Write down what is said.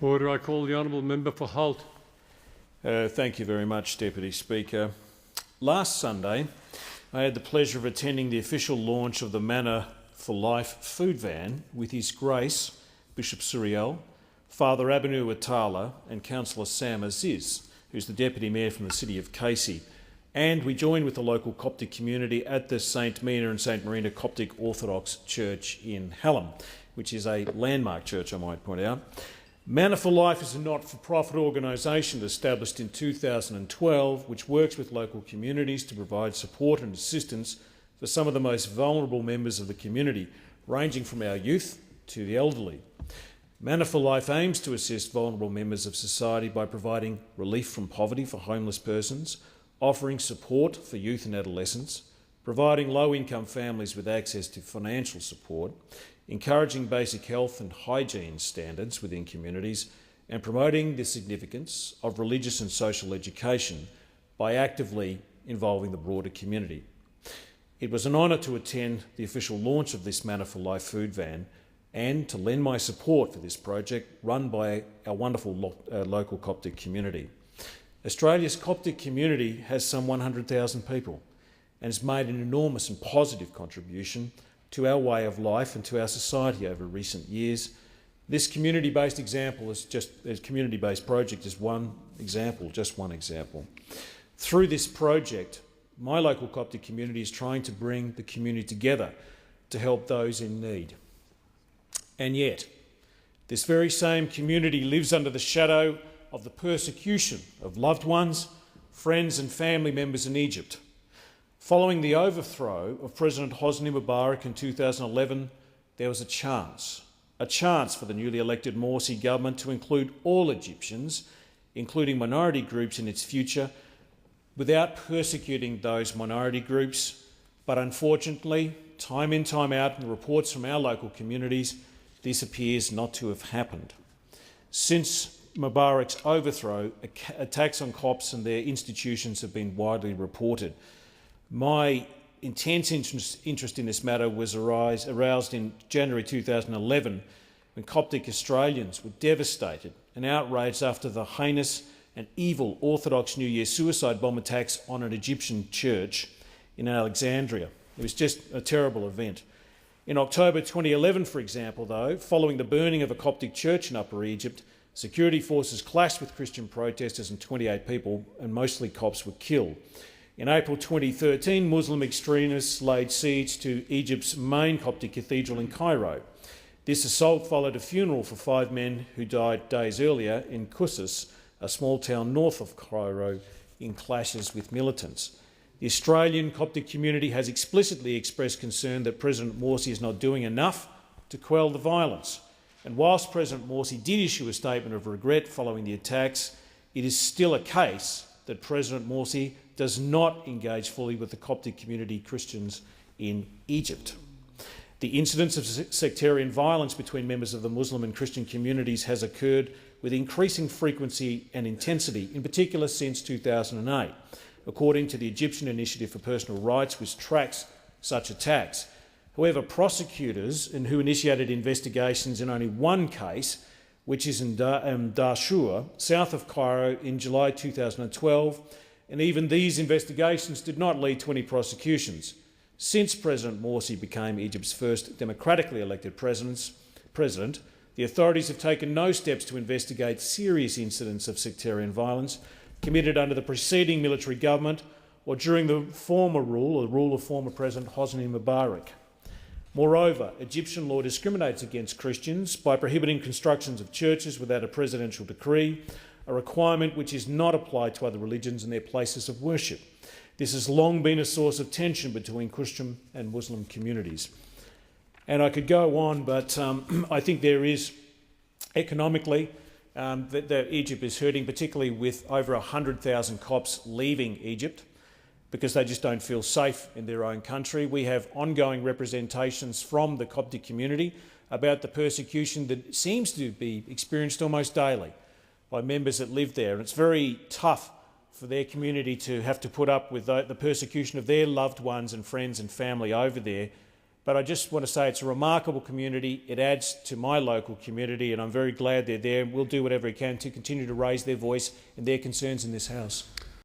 Order. I call the honourable member for Holt. Thank you very much, Deputy Speaker. Last Sunday, I had the pleasure of attending the official launch of the Manna4Life food van with His Grace, Bishop Suriel, Father Abinu Atala and Councillor Sam Aziz, who's the Deputy Mayor from the city of Casey. And we joined with the local Coptic community at the St Mina and St Marina Coptic Orthodox Church in Hallam, which is a landmark church, I might point out. Manna4Life is a not-for-profit organisation established in 2012 which works with local communities to provide support and assistance for some of the most vulnerable members of the community, ranging from our youth to the elderly. Manna4Life aims to assist vulnerable members of society by providing relief from poverty for homeless persons, offering support for youth and adolescents, providing low-income families with access to financial support, encouraging basic health and hygiene standards within communities, and promoting the significance of religious and social education by actively involving the broader community. It was an honour to attend the official launch of this Manna4Life food van and to lend my support for this project run by our wonderful local Coptic community. Australia's Coptic community has some 100,000 people and has made an enormous and positive contribution to our way of life and to our society over recent years. This community-based community-based project is just one example. Through this project, my local Coptic community is trying to bring the community together to help those in need. And yet, this very same community lives under the shadow of the persecution of loved ones, friends and family members in Egypt. Following the overthrow of President Hosni Mubarak in 2011, there was a chance for the newly elected Morsi government to include all Egyptians, including minority groups, in its future, without persecuting those minority groups. But unfortunately, time in, time out, in the reports from our local communities, this appears not to have happened. Since Mubarak's overthrow, attacks on Copts and their institutions have been widely reported. My intense interest in this matter was aroused in January 2011 when Coptic Australians were devastated and outraged after the heinous and evil Orthodox New Year suicide bomb attacks on an Egyptian church in Alexandria. It was just a terrible event. In October 2011, for example, though, following the burning of a Coptic church in Upper Egypt, security forces clashed with Christian protesters and 28 people, and mostly Copts, were killed. In April 2013, Muslim extremists laid siege to Egypt's main Coptic cathedral in Cairo. This assault followed a funeral for 5 men who died days earlier in Koussas, a small town north of Cairo, in clashes with militants. The Australian Coptic community has explicitly expressed concern that President Morsi is not doing enough to quell the violence. And whilst President Morsi did issue a statement of regret following the attacks, it is still a case that President Morsi does not engage fully with the Coptic community Christians in Egypt. The incidence of sectarian violence between members of the Muslim and Christian communities has occurred with increasing frequency and intensity, in particular since 2008, according to the Egyptian Initiative for Personal Rights, which tracks such attacks. However, prosecutors who initiated investigations in only one case, which is in Darshur, south of Cairo, in July 2012, and even these investigations did not lead to any prosecutions. Since President Morsi became Egypt's first democratically elected president, the authorities have taken no steps to investigate serious incidents of sectarian violence committed under the preceding military government or during the rule of former President Hosni Mubarak. Moreover, Egyptian law discriminates against Christians by prohibiting constructions of churches without a presidential decree, a requirement which is not applied to other religions and their places of worship. This has long been a source of tension between Christian and Muslim communities. And I could go on, but I think there is, economically, that Egypt is hurting, particularly with over 100,000 Copts leaving Egypt because they just don't feel safe in their own country. We have ongoing representations from the Coptic community about the persecution that seems to be experienced almost daily by members that live there. And it's very tough for their community to have to put up with the persecution of their loved ones and friends and family over there But I just want to say it's a remarkable community. It adds to my local community, and I'm very glad they're there. We'll do whatever we can to continue to raise their voice and their concerns in this house.